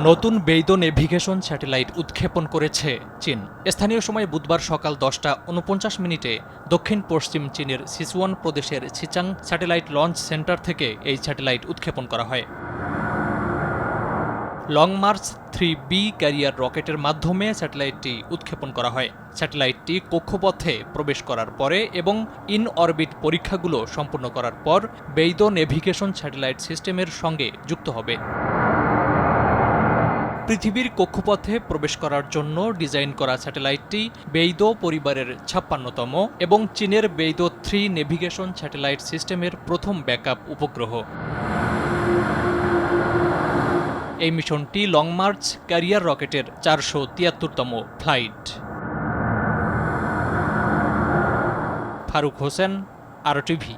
নতুন বেইদো navigation satellite উৎক্ষেপণ করেছে চীন। স্থানীয় সময় বুধবার সকাল 10টা 49 মিনিটে দক্ষিণ পশ্চিম চীনের সিচুয়ান প্রদেশের ছিচাং স্যাটেলাইট লঞ্চ সেন্টার থেকে এই স্যাটেলাইট উৎক্ষেপণ করা হয়। লং মার্চ 3B ক্যারিয়ার রকেটের মাধ্যমে স্যাটেলাইটটি উৎক্ষেপণ করা হয়। স্যাটেলাইটটি কক্ষপথে প্রবেশ করার পরে এবং ইন অরবিট পরীক্ষাগুলো সম্পূর্ণ করার পর বেইদো নেভিগেশন স্যাটেলাইট সিস্টেমের সঙ্গে যুক্ত হবে। পৃথিবীর কক্ষপথে প্রবেশ করার জন্য ডিজাইন করা স্যাটেলাইটটি বেইদো পরিবারের 56তম এবং চীনের বেইদো 3 নেভিগেশন স্যাটেলাইট সিস্টেমের প্রথম ব্যাকআপ উপগ্রহ। এই মিশনটি লং মার্চ ক্যারিয়ার রকেটের 473তম ফ্লাইট। ফারুক হোসেন, আরটিভি।